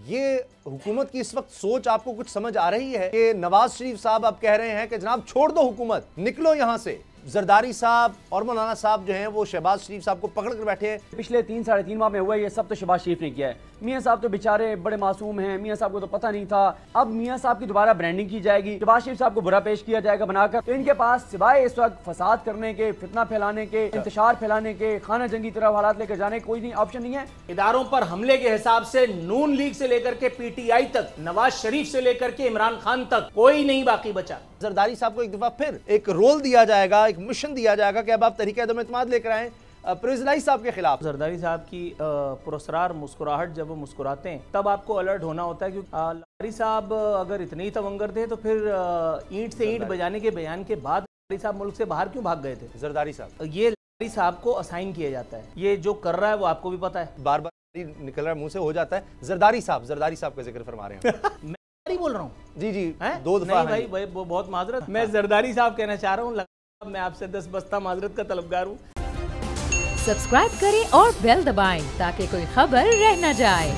ये हुकूमत की इस वक्त सोच आपको कुछ समझ आ रही है कि नवाज शरीफ साहब अब कह रहे हैं कि जनाब छोड़ दो हुकूमत, निकलो यहां से। जरदारी साहब और मौलाना साहब जो हैं वो शहबाज शरीफ साहब को पकड़ कर बैठे हैं। पिछले 3-3.5 माह में हुआ ये सब तो शहबाज शरीफ ने किया है। मियां साहब तो बेचारे बड़े मासूम हैं, मियां साहब को तो पता नहीं था। अब मियां साहब की दोबारा ब्रांडिंग की जाएगी, शहबाज शरीफ साहब को बुरा पेश किया जाएगा बनाकर। तो इनके पास सिवाय इस वक्त फसाद करने के, फितना फैलाने के, इंतशार फैलाने के, खाना जंगी तरह हालात लेकर जाने कोई नहीं ऑप्शन नहीं है। इदारों पर हमले के हिसाब से नून लीग से लेकर के पीटीआई तक, नवाज शरीफ से लेकर के इमरान खान तक कोई नहीं बाकी बचा। जरदारी साहब को एक दफा फिर एक रोल दिया जाएगा, एक मिशन दिया जाएगा कि अब आप तरीके-ए-इत्माद लेकर आए परवेज़ साहब के खिलाफ। जरदारी साहब की पुरस्कार मुस्कुराहट, जब वो मुस्कुराते हैं तब आपको अलर्ट होना होता है, क्योंकि जरदारी साहब अगर इतने ही तवंगर थे तो फिर ईंट से ईंट बजाने के बयान के बाद जरदारी साहब मुल्क से बाहर क्यों भाग गए थे? जरदारी साहब, ये जरदारी साहब को असाइन किया जाता है। ये जो कर रहा है वो आपको भी पता है, बार बार निकल रहा है मुंह से, हो जाता है। जरदारी साहब का जिक्र फरमा रहे हैं। मैं बोल रहा हूँ जी जी है? दो दफा नहीं भाई वो बहुत माजरत, मैं जरदारी साहब कहना चाह रहा हूँ। मैं आपसे 10 बस्ता माजरत का तलबगार हूँ। सब्सक्राइब करें और बेल दबाएं ताकि कोई खबर रह न जाए।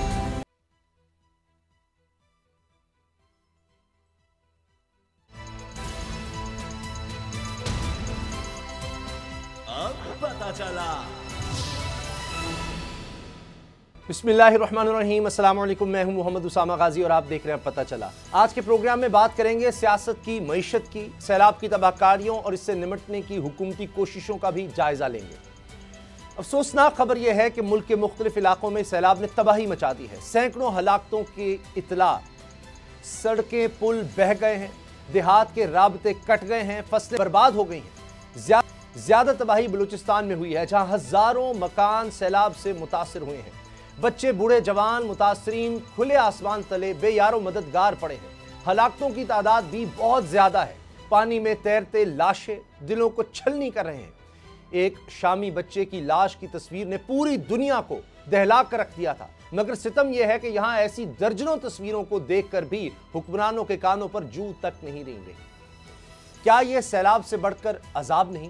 अब पता चला। बिस्मिल्लाहिर्रहमानिर्रहीम, अस्सलाम वालेकुम। मैं हूं मोहम्मद उसामा गाजी और आप देख रहे हैं पता चला। आज के प्रोग्राम में बात करेंगे सियासत की, मईशत की, सैलाब की तबाहकारियों और इससे निमटने की हुकूमती कोशिशों का भी जायजा लेंगे। अफसोसनाक खबर यह है कि मुल्क के मुख्तलिफ इलाकों में सैलाब ने तबाही मचा दी है। सैकड़ों हलाकतों की इतला, सड़कें पुल बह गए हैं, देहात के राबते कट गए हैं, फसलें बर्बाद हो गई हैं। ज्यादा तबाही बलूचिस्तान में हुई है, जहां हजारों मकान सैलाब से मुतासिर हुए हैं। बच्चे, बूढ़े, जवान, मुतासरीन खुले आसमान तले बेयारो मददगार पड़े हैं। हलाकतों की तादाद भी बहुत ज्यादा है। पानी में तैरते लाशें दिलों को छलनी कर रहे हैं। एक शामी बच्चे की लाश की तस्वीर ने पूरी दुनिया को दहला कर रख दिया था, मगर सितम यह है कि यहां ऐसी दर्जनों तस्वीरों को देखकर भी हुक्मरानों के कानों पर जू तक नहीं रेंग रही। क्या यह सैलाब से बढ़कर अजाब नहीं?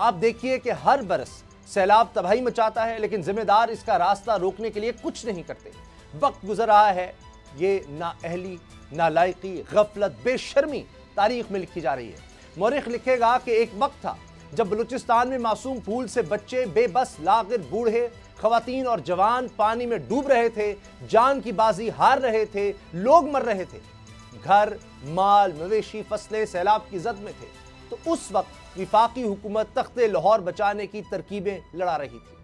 आप देखिए कि हर बरस सैलाब तबाही मचाता है, लेकिन जिम्मेदार इसका रास्ता रोकने के लिए कुछ नहीं करते। वक्त गुजर रहा है, ये नाअहली, नालायकी, गफलत, बेशर्मी तारीख में लिखी जा रही है। मौरिख लिखेगा कि एक वक्त था जब बलूचिस्तान में मासूम फूल से बच्चे बेबस, लागिर, बूढ़े, खवातीन और जवान पानी में डूब रहे थे, जान की बाजी हार रहे थे, लोग मर रहे थे, घर, माल, मवेशी, फसलें सैलाब की जद में थे। तो उस वक्त विफाकी हुकूमत तख्ते लाहौर बचाने की तरकीबें लड़ा रही थी।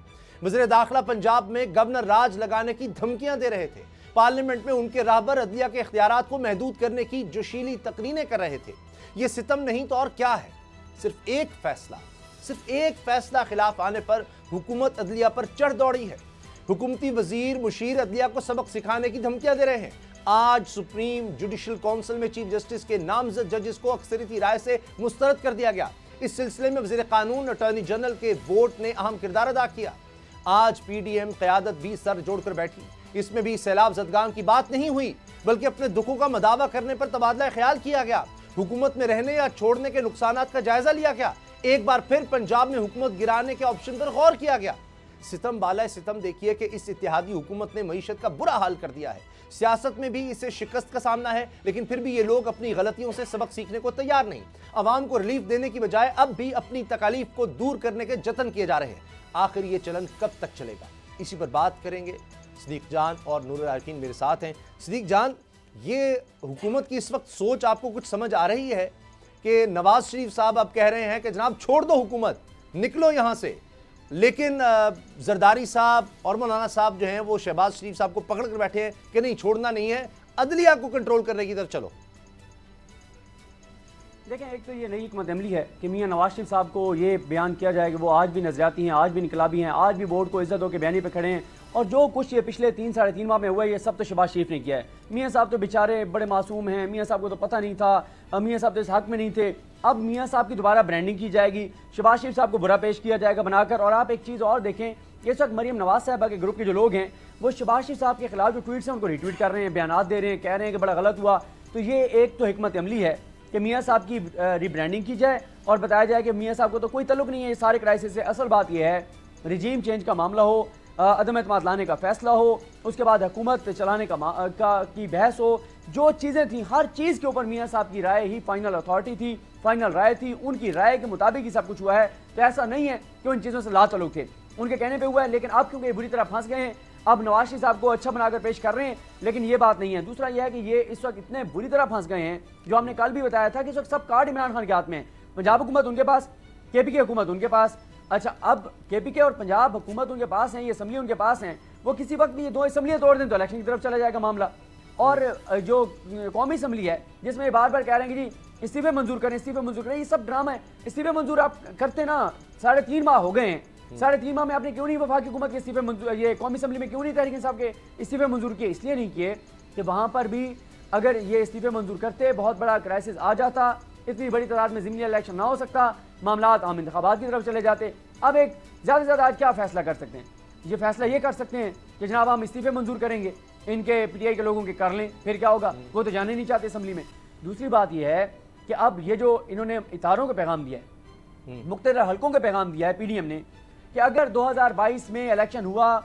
वज़ीर दाखिला पंजाब में गवर्नर राज लगाने की धमकियां दे रहे थे। पार्लियामेंट में उनके राहबर अदलिया के इख्तियारात को महदूद करने की जोशीली तकरीरें कर रहे थे। ये सितम नहीं तो और क्या है? सिर्फ एक फैसला खिलाफ आने पर हुकूमत अदलिया पर चढ़ दौड़ी है। हुकूमती वजीर मुशीर अदलिया को सबक सिखाने की धमकियां दे रहे हैं। आज सुप्रीम जुडिशल काउंसिल में चीफ जस्टिस के नामजद जजेस को अक्सरियती राय से मुस्तरद कर दिया गया। इस सिलसिले में वजीर कानून, अटॉर्नी जनरल के वोट ने अहम किरदार अदा किया। आज पीडीएम क़यादत भी सर जोड़कर बैठी। इसमें भी सैलाब ज़दगान की बात नहीं हुई, बल्कि अपने दुखों का मदावा करने पर तबादला ख्याल किया गया। हुकूमत में रहने या छोड़ने के नुकसानात का जायजा लिया गया। एक बार फिर पंजाब में हुकूमत गिराने के ऑप्शन पर गौर किया गया। सितम बाला सितम देखिए कि इस इत्तेहादी हुकूमत ने मईशत का बुरा हाल कर दिया है। सियासत में भी इसे शिकस्त का सामना है, लेकिन फिर भी ये लोग अपनी गलतियों से सबक सीखने को तैयार नहीं। अवाम को रिलीफ देने की बजाय अब भी अपनी तकालीफ को दूर करने के जतन किए जा रहे हैं। आखिर ये चलन कब तक चलेगा? इसी पर बात करेंगे। सदीक जान और नूर आरिफीन मेरे साथ हैं। सदीक जान, ये हुकूमत की इस वक्त सोच आपको कुछ समझ आ रही है कि नवाज शरीफ साहब अब कह रहे हैं कि जनाब छोड़ दो हुकूमत, निकलो यहां से, लेकिन जरदारी साहब और मौलाना साहब जो हैं वो शहबाज शरीफ साहब को पकड़ कर बैठे हैं कि नहीं, छोड़ना नहीं है, अदलिया को कंट्रोल करने की तरफ चलो। देखें, एक तो ये नई हिकमत अमली है कि मियां नवाज शरीफ साहब को ये बयान किया जाए कि वो आज भी नजरियाती हैं, आज भी इनकलाबी हैं, आज भी बोर्ड को इज्जत होकर बयानी पे खड़े हैं। और जो कुछ ये पिछले 3-3.5 माह में हुआ है, ये सब तो शहबाज शरीफ ने किया है। मियां साहब तो बेचारे बड़े मासूम हैं, मियां साहब को तो पता नहीं था, मियां साहब तो इस हक में नहीं थे। अब मियां साहब की दोबारा ब्रांडिंग की जाएगी, शहबाज शरीफ साहब को बुरा पेश किया जाएगा बनाकर। और आप एक चीज़ और देखें, इस वक्त मरीम नवाज साहबा के ग्रुप के जो लोग हैं वो शहबाज शरीफ साहब के खिलाफ जो ट्वीट्स हैं उनको रिट्वीट कर रहे हैं, बयान दे रहे हैं, कह रहे हैं कि बड़ा गलत हुआ। तो ये एक तो हिकमत अमली है कि मियां साहब की रीब्रांडिंग की जाए और बताया जाए कि मियां साहब को तो कोई तल्लुक नहीं है इस सारे क्राइसिस से। असल बात यह है, रिजीम चेंज का मामला हो, अदम एतमाद लाने का फैसला हो, उसके बाद हुकूमत चलाने की बहस हो, जो चीज़ें थी हर चीज़ के ऊपर मियाँ साहब की राय ही फाइनल अथॉरिटी थी, फाइनल राय थी, उनकी राय के मुताबिक ही सब कुछ हुआ है। तो ऐसा नहीं है कि उन चीज़ों से लातल्लुक थे, उनके कहने पे हुआ है। लेकिन अब क्योंकि बुरी तरह फंस गए हैं, अब नवाज शरीफ साहब को अच्छा बनाकर पेश कर रहे हैं, लेकिन ये बात नहीं है। दूसरा यह है कि ये इस वक्त इतने बुरी तरह फंस गए हैं, जो हमने कल भी बताया था कि इस वक्त सब कार्ड इमरान खान के हाथ में है। पंजाब हुकूमत उनके पास, KPK हुकूमत उनके पास। अच्छा, अब KPK और पंजाब हुकूमत उनके पास है, ये असम्बली उनके पास हैं, वो किसी वक्त भी ये दो असम्बलियाँ तोड़ दें तो इलेक्शन की तरफ चला जाएगा मामला। और जो कौमी असम्बली है जिसमें बार बार कह रहे हैं कि जी इस्तीफे मंजूर करें, इस्तीफे मंजूर करें, ये सब ड्रामा है। इस्तीफे मंजूर आप करते ना, 3.5 माह हो गए हैं, 3.5 माह में आपने क्यों नहीं वफाकी हुकूमत के इस्तीफे मंजूर, ये कौमी असम्बली में क्यों नहीं तहरीक इंसाफ के इस्तीफे मंजूर किए? इसलिए नहीं किए कि वहाँ पर भी अगर ये इस्तीफे मंजूर करते बहुत बड़ा क्राइसिस आ जाता, इतनी बड़ी तादाद में ज़िमनी इलेक्शन ना हो सकता, मामला आम इंतखाबात की तरफ चले जाते। अब एक ज़्यादा से ज़्यादा आज क्या फ़ैसला कर सकते हैं? ये फैसला ये कर सकते हैं कि जनाब हम इस्तीफे मंजूर करेंगे, इनके PTI के लोगों के कर लें, फिर क्या होगा? वो तो जाने नहीं चाहते असम्बली में। दूसरी बात यह है कि अब ये जो इन्होंने इतारों का पैगाम दिया है, मुख्तलिफ हलकों का पैगाम दिया है PDM ने, कि अगर 2022 में इलेक्शन हुआ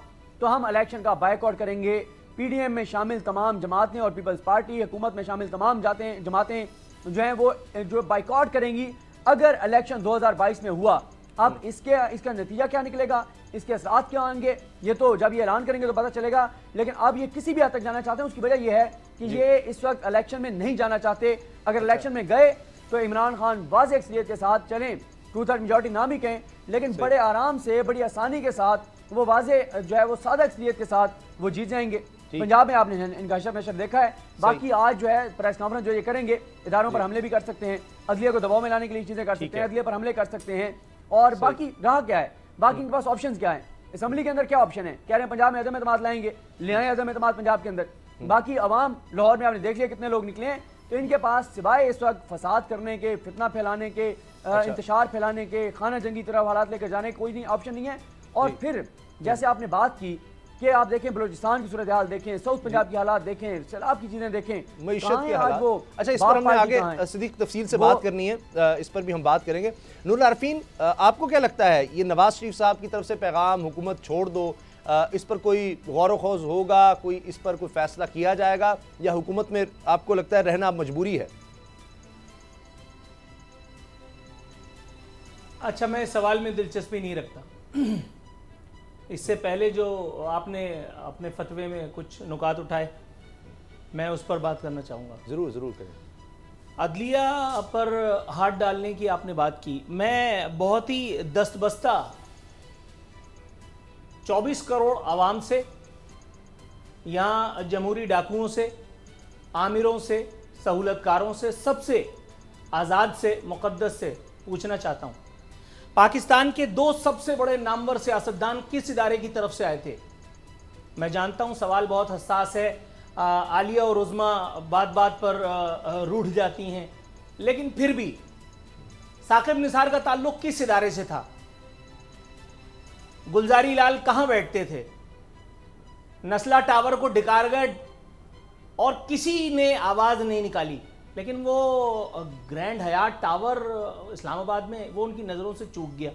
तो हम इलेक्शन का बायकॉट करेंगे। PDM में शामिल तमाम जमातें और पीपल्स पार्टी, हुकूमत में शामिल तमाम जमातें जो हैं वो जो बायकॉट करेंगी अगर इलेक्शन 2022 में हुआ। अब इसका नतीजा क्या निकलेगा, इसके असरात क्या आएंगे, ये तो जब ये ऐलान करेंगे तो पता चलेगा। लेकिन अब ये किसी भी हद तक जाना चाहते हैं, उसकी वजह यह है कि ये इस वक्त इलेक्शन में नहीं जाना चाहते। अगर इलेक्शन में गए तो इमरान खान वाज़ेह अक्सरियत के साथ चलें, 2/3 मेजॉरिटी ना भी कहें, लेकिन बड़े आराम से, बड़ी आसानी के साथ वो वाज़ेह जो है वो सादा अक्सरियत के साथ वो जीत जाएंगे। पंजाब में आपने इनका हशर देखा है। बाकी आज जो है प्रेस कॉन्फ्रेंस जो ये करेंगे, इदारों पर हमले भी कर सकते हैं, अदलिया को दबाव में लाने के लिए चीजें कर सकते हैं, अदलिया पर हमले कर सकते हैं। और बाकी रहा क्या है, बाकी इनके पास ऑप्शंस क्या है? असम्बली के अंदर क्या ऑप्शन है? कह रहे हैं पंजाब में अदम एतमाद लाएंगे, ले आए अदम एतमाद पंजाब के अंदर। बाकी अवाम लाहौर में आपने देख लिया कितने लोग निकले हैं। तो इनके पास सिवाय इस वक्त फसाद करने के, फितना फैलाने के, इंतशार फैलाने के, खाना जंगी तरह हालात लेकर जाने कोई नहीं ऑप्शन नहीं है। और फिर जैसे आपने बात की कि आप देखें बलूचिस्तान की सूरत हाल देखें, साउथ पंजाब की हालात देखें, सैलाब की चीजें देखें, मईशत के हालात। अच्छा, इस पर हमने आगे सिद्दीक तफसील से बात करनी है, इस पर भी हम बात करेंगे। नूरुल आरफीन, आपको क्या लगता है ये नवाज शरीफ साहब की तरफ से पैगाम हुकूमत छोड़ दो, इस पर कोई गौर खोज होगा, कोई इस पर कोई फैसला किया जाएगा, या हुकूमत में आपको लगता है रहना मजबूरी है? अच्छा, मैं सवाल में दिलचस्पी नहीं रखता। इससे पहले जो आपने अपने फतवे में कुछ नुकात उठाए, मैं उस पर बात करना चाहूँगा। ज़रूर ज़रूर करें। अदलिया पर हाथ डालने की आपने बात की, मैं बहुत ही दस्तबस्ता 24 करोड़ आवाम से, यहाँ जमहूरी डाकुओं से, आमिरों से, सहूलतकारों से, सबसे आज़ाद से, मुक़द्दस से पूछना चाहता हूँ, पाकिस्तान के 2 सबसे बड़े नामवर सियासतदान किस इदारे की तरफ से आए थे? मैं जानता हूं सवाल बहुत हसास है, आलिया और उज़्मा बात बात पर रूठ जाती हैं, लेकिन फिर भी साकिब निसार का ताल्लुक किस इदारे से था? गुलजारी लाल कहां बैठते थे? नस्ला टावर को डिकारगढ़ और किसी ने आवाज नहीं निकाली, लेकिन वो ग्रैंड हयात टावर इस्लामाबाद में वो उनकी नजरों से चूक गया।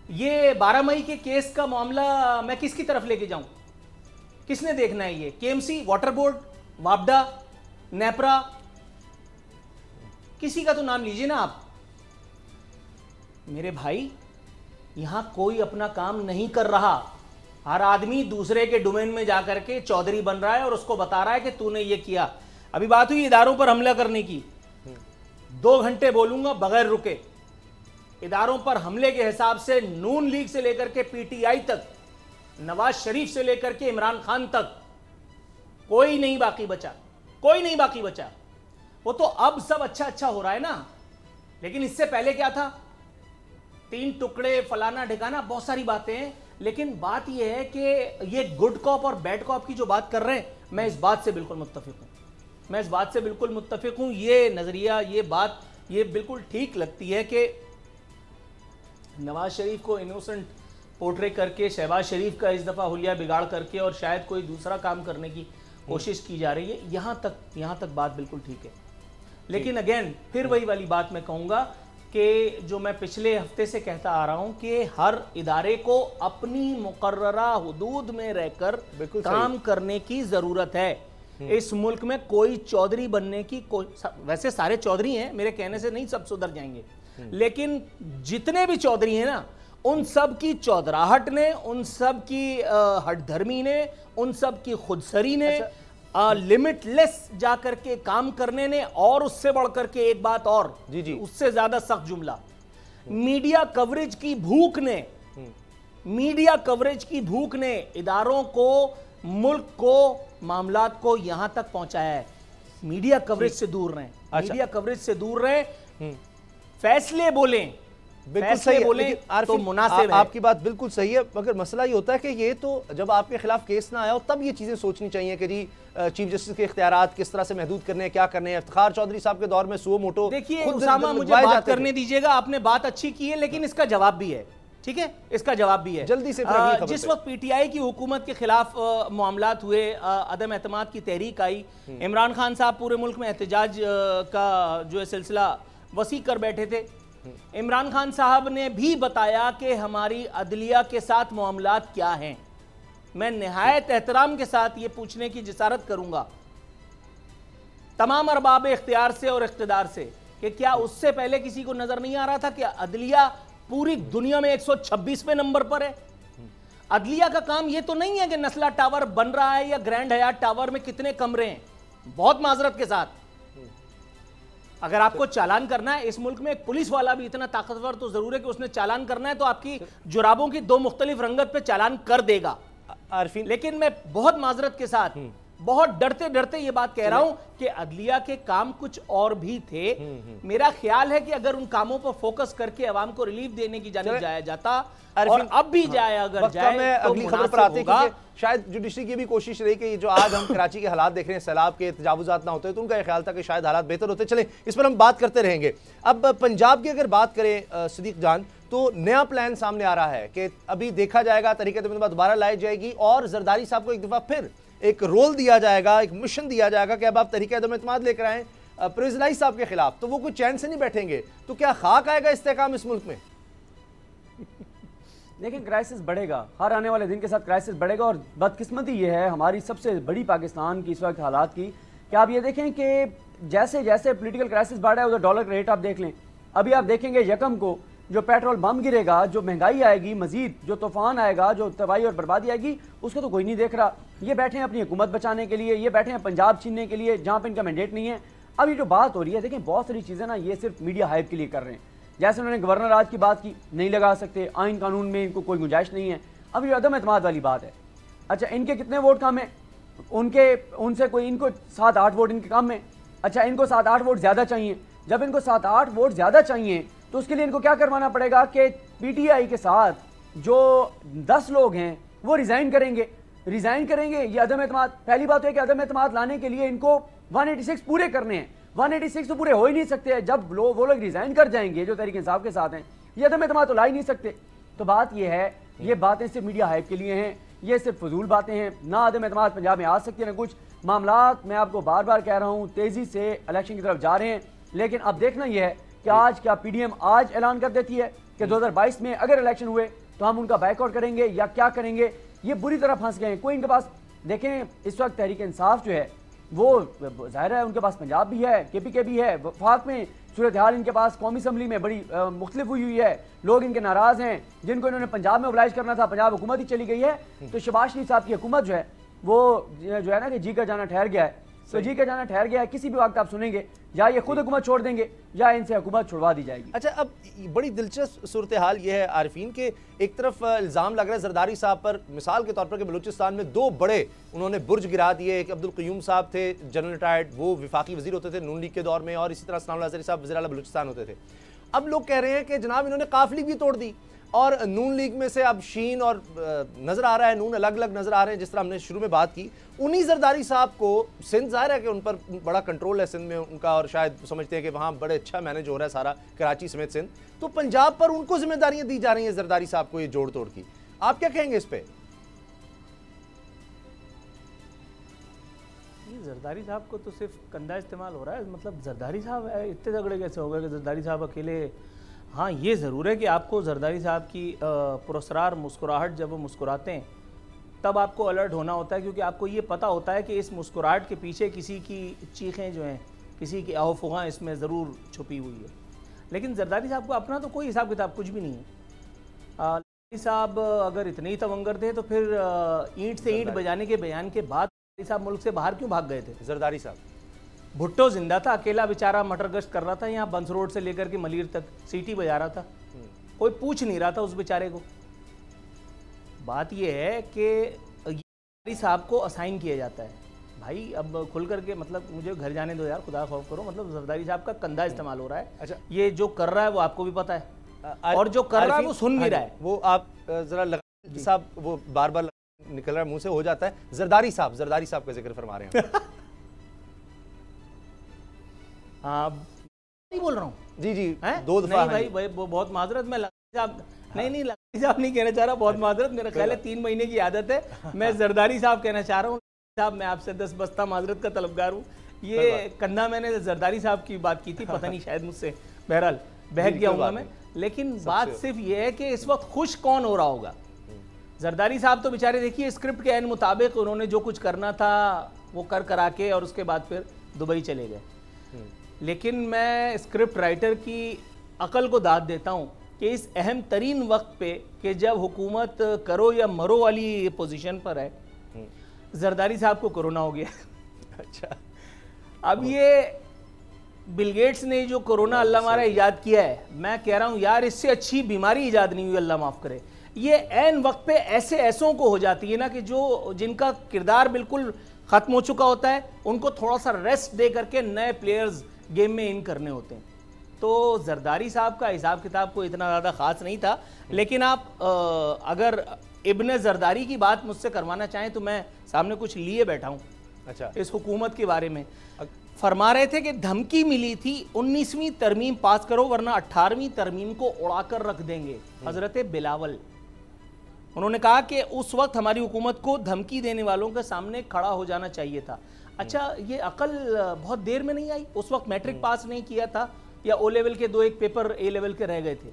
ये 12 मई के केस का मामला मैं किसकी तरफ लेके जाऊं? किसने देखना है ये? KMC, वाटर बोर्ड, वापडा, नेपरा, किसी का तो नाम लीजिए ना आप। मेरे भाई, यहां कोई अपना काम नहीं कर रहा, हर आदमी दूसरे के डोमेन में जाकर के चौधरी बन रहा है और उसको बता रहा है कि तूने ये किया। अभी बात हुई इदारों पर हमला करने की, 2 घंटे बोलूंगा बगैर रुके। इदारों पर हमले के हिसाब से नून लीग से लेकर के PTI तक, नवाज शरीफ से लेकर के इमरान खान तक, कोई नहीं बाकी बचा, कोई नहीं बाकी बचा। वो तो अब सब अच्छा अच्छा हो रहा है ना, लेकिन इससे पहले क्या था? 3 टुकड़े, फलाना ढिकाना, बहुत सारी बातें हैं। लेकिन बात यह है कि ये गुड कॉप और बैड कॉप की जो बात कर रहे हैं, मैं इस बात से बिल्कुल मुत्तफिक हूं। मैं इस बात से बिल्कुल मुत्तफिक हूं। ये नजरिया, ये बात, ये बिल्कुल ठीक लगती है कि नवाज शरीफ को इनोसेंट पोर्ट्रे करके शहबाज शरीफ का इस दफा हुलिया बिगाड़ करके और शायद कोई दूसरा काम करने की कोशिश की जा रही है। यहां तक बात बिल्कुल ठीक है। लेकिन अगेन फिर वही वाली बात मैं कहूंगा कि जो मैं पिछले हफ्ते से कहता आ रहा हूं कि हर इदारे को अपनी मुकर्ररा हुदूद में रहकर काम करने की जरूरत है। इस मुल्क में कोई चौधरी बनने की वैसे सारे चौधरी हैं, मेरे कहने से नहीं सब सुधर जाएंगे, लेकिन जितने भी चौधरी हैं ना, उन सब की चौधराहट ने, उन सब की हठधर्मी ने, उन सब की खुदसरी ने, लिमिटलेस जाकर के काम करने ने, और उससे बढ़कर के एक बात और, जी उससे ज्यादा सख्त जुमला, मीडिया कवरेज की भूख ने, मीडिया कवरेज की भूख ने इदारों को, मुल्क को, मामलात को यहां तक पहुंचाया है। मीडिया कवरेज से दूर रहें, मीडिया कवरेज से दूर रहें, फैसले बोलें, बिल्कुल सही बोले तो मुनासिब है। आपकी बात बिल्कुल सही है, मगर मसला ये होता है कि ये तो जब आपके खिलाफ केस ना आया हो तब ये चीजें सोचनी चाहिए कि जी चीफ जस्टिस के इख्तियारात किस तरह से महदूद करने हैं, क्या करने हैं। इफ्तिखार चौधरी साहब के दौर में सुओ मोटो, देखिए उसामा, मुझे बात करने दीजिएगा, आपने बात अच्छी की है, लेकिन इसका जवाब भी है, ठीक है, इसका जवाब भी है। जल्दी से जिस वक्त पीटीआई की हुकूमत के खिलाफ मामलात हुए, अदम एतमाद की तहरीक आई, इमरान खान साहब पूरे मुल्क में एहतजाज का जो है सिलसिला वसी कर बैठे थे। इमरान खान साहब ने भी बताया कि हमारी अदलिया के साथ मामलात क्या हैं। मैं निहायत एहतराम के साथ ये पूछने की जिसारत करूंगा तमाम अरबाब इख्तियार से और इख्तिदार से कि क्या उससे पहले किसी को नजर नहीं आ रहा था कि अदलिया पूरी दुनिया में 126वें नंबर पर है। अदलिया का काम यह तो नहीं है कि नस्ला टावर बन रहा है या ग्रैंड हयात टावर में कितने कमरे हैं। बहुत माजरत के साथ, अगर आपको चालान करना है, इस मुल्क में एक पुलिस वाला भी इतना ताकतवर तो जरूर है कि उसने चालान करना है तो आपकी जुराबों की दो मुख्तलिफ रंगत पे चालान कर देगा आरफीन। लेकिन मैं बहुत माजरत के साथ, बहुत डरते डरते ये बात कह रहा हूं कि अदलिया के काम कुछ और भी थे। मेरा ख्याल है कि अगर उन कामों पर फोकस करके अवाम को रिलीफ देने की जानिब जाया जाता, और अब भी जाए, अगर जाए तो अगली खबर पर आते हैं। शायद जुडिशरी की भी कोशिश रही कि जो आज हम कराची के हालात देख रहे हैं, सैलाब के तजावुजात ना होते तो उनका ख्याल था कि शायद हालात बेहतर होते। चलें, इस पर हम बात करते रहेंगे। अब पंजाब की अगर बात करें सिद्दीक जान, तो नया प्लान सामने आ रहा है कि अभी देखा जाएगा, तरीके दोबारा लाई जाएगी और जरदारी साहब को एक दफा फिर एक रोल दिया जाएगा, एक मिशन दिया जाएगा कि अब आप तरीके एतमाद लेकर आए परवेज़ इलाही साहब के खिलाफ, तो वो कुछ चैन से नहीं बैठेंगे। तो क्या खाक आएगा इस्तेहकाम इस मुल्क में? लेकिन क्राइसिस बढ़ेगा, हर आने वाले दिन के साथ क्राइसिस बढ़ेगा। और बदकिस्मती ये है हमारी सबसे बड़ी पाकिस्तान की इस वक्त हालात की कि आप ये देखें कि जैसे जैसे पॉलिटिकल क्राइसिस बढ़ रहा है उधर डॉलर का रेट आप देख लें। अभी आप देखेंगे यकम को जो पेट्रोल बम गिरेगा, जो महंगाई आएगी, मजीद जो तूफान आएगा, जो तबाही और बर्बादी आएगी, उसको तो कोई नहीं देख रहा। ये बैठे हैं अपनी हुकूमत बचाने के लिए, ये बैठे हैं पंजाब छीनने के लिए जहाँ पर इनका मैंडेट नहीं है। अब ये जो बात हो रही है, देखें बहुत सारी चीज़ें ना ये सिर्फ मीडिया हाइप के लिए कर रहे हैं। जैसे उन्होंने गवर्नर राज की बात की, नहीं लगा सकते, आइन कानून में इनको कोई गुंजाइश नहीं है। अब ये अदम एतमाद वाली बात है। अच्छा, इनके कितने वोट कम है, उनसे कोई, इनको 7-8 वोट इनके कम है। अच्छा, इनको 7-8 वोट ज़्यादा चाहिए। जब इनको 7-8 वोट ज़्यादा चाहिए तो उसके लिए इनको क्या करवाना पड़ेगा कि पीटीआई के साथ जो 10 लोग हैं वो रिज़ाइन करेंगे। ये अदम एतमाद, पहली बात है कि अदम एतमाद लाने के लिए इनको 186 पूरे करने हैं। 186 तो पूरे हो ही नहीं सकते। जब वो लोग रिजाइन कर जाएंगे जो तहरीक इंसाफ के साथ हैं, ये अदम एतमाद तो ला ही नहीं सकते। तो बात ये है, ये बातें सिर्फ मीडिया हाइप के लिए हैं, ये सिर्फ फजूल बातें हैं। ना अदम एतमाद पंजाब में आ सकती है ना कुछ मामलात। मैं आपको बार बार कह रहा हूँ तेजी से इलेक्शन की तरफ जा रहे हैं, लेकिन अब देखना यह है कि आज क्या पीडीएम आज ऐलान कर देती है कि 2022 में अगर इलेक्शन हुए तो हम उनका बाइकआउट करेंगे या क्या करेंगे। ये बुरी तरह फंस गए हैं। कोई इनके पास, देखें इस वक्त तहरीक इंसाफ जो है वो जाहिर है उनके पास पंजाब भी है, केपीके भी है, वफाक में सूरत हाल इनके पास कौमी असम्बली में बड़ी मुख्तलिफ हुई है। लोग इनके नाराज हैं, जिनको इन्होंने पंजाब में मोबिलाइज करना था, पंजाब हुकूमत ही चली गई है। तो शहबाज शरीफ साहब की हुकूमत जो है वो जो है ना कि जी का जाना ठहर गया है। तो जी का जाना ठहर गया है, किसी भी वक्त आप सुनेंगे या ये खुद हुकूमत छोड़ देंगे या इनसे हुकूमत छुड़वा दी जाएगी। अच्छा, अब बड़ी दिलचस्प सूरत हाल ये है आरिफीन के, एक तरफ इल्ज़ाम लग रहा है जरदारी साहब पर, मिसाल के तौर पर कि बलूचिस्तान में 2 बड़े उन्होंने बुर्ज गिरा दिए। एक अब्दुल क़य्यूम साहब थे जनरल रिटायर्ड, वो विफाकी वजीर होते थे नून लीग के दौर में, और इसी तरह सनाउल्लाह अज़हरी साहब वज़ीर आला बलूचिस्तान होते थे। अब लोग कह रहे हैं कि जनाब इन्होंने काफिली भी तोड़ दी और नून लीग में से अब शीन और नजर आ रहा है, नून अलग अलग नजर आ रहे हैं। जिस तरह हमने शुरू में बात की, उन्हीं जरदारी साहब को सिंध, जाहिर है कि उन पर बड़ा कंट्रोल है सिंध में उनका, और शायद समझते हैं कि वहाँ बड़े अच्छा मैनेज हो रहा है सारा, कराची समेत सिंध, तो पंजाब पर उनको जिम्मेदारियां दी जा रही हैं जरदारी साहब को ये जोड़ तोड़ की। आप क्या कहेंगे इस पे? जरदारी साहब को तो सिर्फ कंधा इस्तेमाल हो रहा है। मतलब जरदारी साहब इतने तगड़े कैसे हो गए कि जरदारी साहब अकेले हाँ, ये ज़रूर है कि आपको जरदारी साहब की पुरस्कार मुस्कुराहट जब वो मुस्कुराते हैं तब आपको अलर्ट होना होता है, क्योंकि आपको ये पता होता है कि इस मुस्कुराहट के पीछे किसी की चीखें जो हैं, किसी की आहफुगां इसमें ज़रूर छुपी हुई है। लेकिन जरदारी साहब को अपना तो कोई हिसाब किताब कुछ भी नहीं है। जरदारी साहब अगर इतने ही तवंगर थे तो फिर ईंट से ईंट बजाने के बयान के बाद जरदारी साहब मुल्क से बाहर क्यों भाग गए थे? जरदारी साहब, भुट्टो जिंदा था, अकेला बेचारा मटर गश्त कर रहा था यहाँ बंस रोड से लेकर के मलीर तक, सीटी बजा रहा था, कोई पूछ नहीं रहा था उस बेचारे को। बात यह है कि जरदारी साहब को असाइन किया जाता है। भाई अब खुल करके मतलब मुझे घर जाने दो यार, खुदा खौफ करो, मतलब जरदारी साहब का कंधा इस्तेमाल हो रहा है। अच्छा, ये जो कर रहा है वो आपको भी पता है, और जो कर रहा है वो सुन भी रहा है। वो आप जरा लगा साहब, वो बार बार निकल रहा है मुंह से, हो जाता है। जरदारी साहब का जिक्र फरमा रहे हैं। हाँ, नहीं बोल रहा हूँ जी जी, दो दफा नहीं भाई, बहुत माजरत, मैं लगा साहब नहीं लगा साहब नहीं कहना चाह रहा, बहुत माजरत, मेरा ख्याल है 3 महीने की आदत है, मैं जरदारी साहब कहना चाह रहा हूँ। साहब मैं आपसे 10 बस्ता माजरत का तलबगार हूँ। ये कंधा मैंने जरदारी साहब की बात की थी, पता नहीं शायद मुझसे बहरहाल बहक गया होगा मैं, लेकिन बात सिर्फ ये है कि इस वक्त खुश कौन हो रहा होगा। जरदारी साहब तो बेचारे देखिए स्क्रिप्ट के ऐन मुताबिक उन्होंने जो कुछ करना था वो कर करा के और उसके बाद फिर दुबई चले गए। लेकिन मैं स्क्रिप्ट राइटर की अकल को दाद देता हूँ कि इस अहम तरीन वक्त पे कि जब हुकूमत करो या मरो वाली पोजीशन पर है, जरदारी साहब को कोरोना हो गया। अच्छा, अब ये बिल गेट्स ने जो कोरोना अल्लाह हमारा ईजाद किया है, मैं कह रहा हूँ यार इससे अच्छी बीमारी ईजाद नहीं हुई, अल्लाह माफ़ करे। ये ऐन वक्त पे ऐसों को हो जाती है ना कि जो जिनका किरदार बिल्कुल ख़त्म हो चुका होता है, उनको थोड़ा सा रेस्ट दे करके नए प्लेयर्स गेम में इन करने होते हैं। तो जरदारी साहब का हिसाब किताब को इतना ज़्यादा ख़ास नहीं था। लेकिन आप अगर इब्ने जरदारी की बात मुझसे करवाना चाहें तो मैं सामने कुछ लिए बैठा हूँ। अच्छा, इस हुकूमत के बारे में फरमा रहे थे कि धमकी मिली थी 19वीं तरमीम पास करो वरना 18वीं तरमीम को उड़ाकर रख देंगे। हजरत बिलावल, उन्होंने कहा कि उस वक्त हमारी हुकूमत को धमकी देने वालों के सामने खड़ा हो जाना चाहिए था। अच्छा, ये अकल बहुत देर में नहीं आई? उस वक्त मैट्रिक पास नहीं किया था या ओ लेवल के 2-1 पेपर ए लेवल के रह गए थे,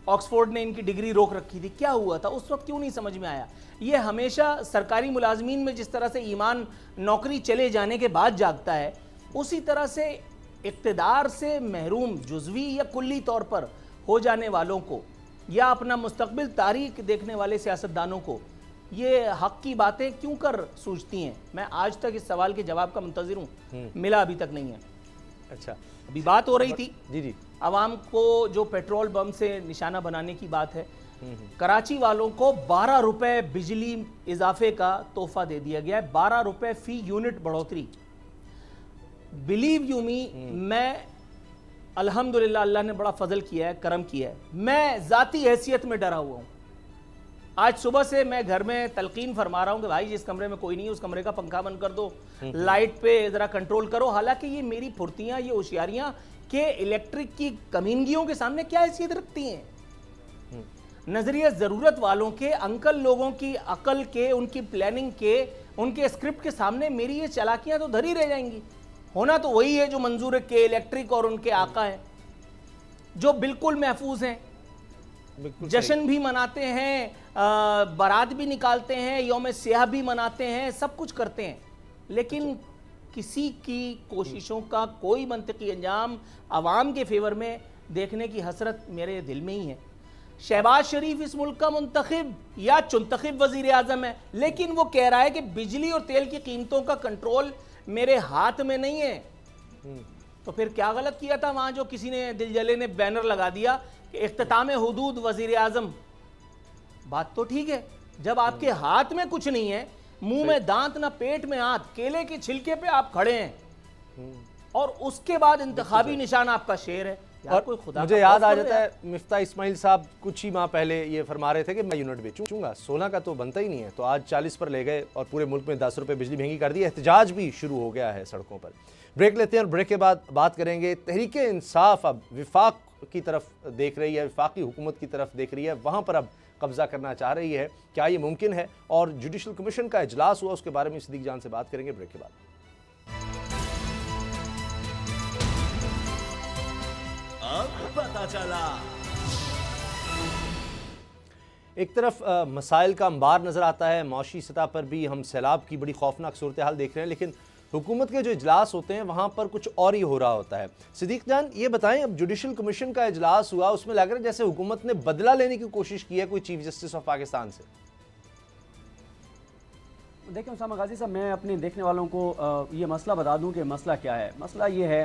ऑक्सफोर्ड ने इनकी डिग्री रोक रखी थी, क्या हुआ था उस वक्त? क्यों नहीं समझ में आया? ये हमेशा सरकारी मुलाजमीन में जिस तरह से ईमान नौकरी चले जाने के बाद जागता है, उसी तरह से इक़्तिदार से महरूम जुज़वी या कुल्ली तौर पर हो जाने वालों को या अपना मुस्तकबिल तारीख देखने वाले सियासतदानों को ये हक की बातें क्यों कर सूझती हैं? मैं आज तक इस सवाल के जवाब का मुंतज़िर हूँ, मिला अभी तक नहीं है। अच्छा, अभी बात हो रही थी जी जी, आवाम को जो पेट्रोल बम से निशाना बनाने की बात है, कराची वालों को 12 रुपए बिजली इजाफे का तोहफा दे दिया गया है, 12 रुपए फी यूनिट बढ़ोतरी। बिलीव यू मी, मैं अल्हम्दुलिल्लाह अल्लाह ने बड़ा फजल किया है, करम किया है, मैं जाती हैसियत में डरा हुआ हूँ। आज सुबह से मैं घर में तलकीन फरमा रहा हूँ कि भाई जिस कमरे में कोई नहीं है उस कमरे का पंखा बंद कर दो, लाइट पे ज़रा कंट्रोल करो। हालांकि ये मेरी फुर्तियाँ, ये होशियारियाँ के इलेक्ट्रिक की कमीनगियों के सामने क्या हैसियत रखती हैं? नजरिया ज़रूरत वालों के, अंकल लोगों की अकल के, उनकी प्लानिंग के, उनके स्क्रिप्ट के सामने मेरी ये चालाकियाँ तो धरी रह जाएंगी। होना तो वही है जो मंजूर के इलेक्ट्रिक और उनके आका हैं, जो बिल्कुल महफूज हैं, जश्न भी मनाते हैं, बारात भी निकालते हैं, यौम सियाह भी मनाते हैं, सब कुछ करते हैं, लेकिन किसी की कोशिशों का कोई मंतकी अंजाम आवाम के फेवर में देखने की हसरत मेरे दिल में ही है। शहबाज शरीफ इस मुल्क का मुंतखब या चुनतखब वजीर आजम है, लेकिन वो कह रहा है कि बिजली और तेल की कीमतों का कंट्रोल मेरे हाथ में नहीं है। तो फिर क्या गलत किया था वहां जो किसी ने दिलजले ने बैनर लगा दिया कि इख्तिताम हुदूद वजीर आजम? बात तो ठीक है, जब आपके हाथ में कुछ नहीं है, मुंह में दांत ना पेट में हाथ, केले के छिलके पे आप खड़े हैं और उसके बाद इंतखाबी निशान आपका शेर है। और कोई खुदा मुझे याद आ जाता है मिफ्ता इस्माइल साहब कुछ ही माह पहले ये फरमा रहे थे कि मैं यूनिट बेचूंगा, 16 का तो बनता ही नहीं है, तो आज 40 पर ले गए और पूरे मुल्क में 10 रुपये बिजली महंगी कर दी। एहतजाज भी शुरू हो गया है सड़कों पर। ब्रेक लेते हैं और ब्रेक के बाद बात करेंगे तहरीक इंसाफ अब विफाक की तरफ देख रही है, विफाकी हुकूमत की तरफ देख रही है, वहाँ पर अब कब्जा करना चाह रही है, क्या ये मुमकिन है? और जुडिशल कमीशन का इजलास हुआ, उसके बारे में सिद्दीक जान से बात करेंगे ब्रेक के बाद। अब पता चला। एक तरफ मसाइल का अंबार नज़र आता है, मौशी सतह पर भी हम सैलाब की बड़ी खौफनाक सूरत हाल देख रहे हैं, लेकिन हुकूमत के जो इजलास होते हैं वहाँ पर कुछ और ही हो रहा होता है। सिद्दीक जान, ये बताएं, अब जुडिशल कमीशन का इजलास हुआ, उसमें लग रहा है जैसे हुकूमत ने बदला लेने की कोशिश की है कोई चीफ जस्टिस ऑफ पाकिस्तान से। देखिए उसामा गाजी साहब, मैं अपने देखने वालों को ये मसला बता दूं कि मसला क्या है। मसला ये है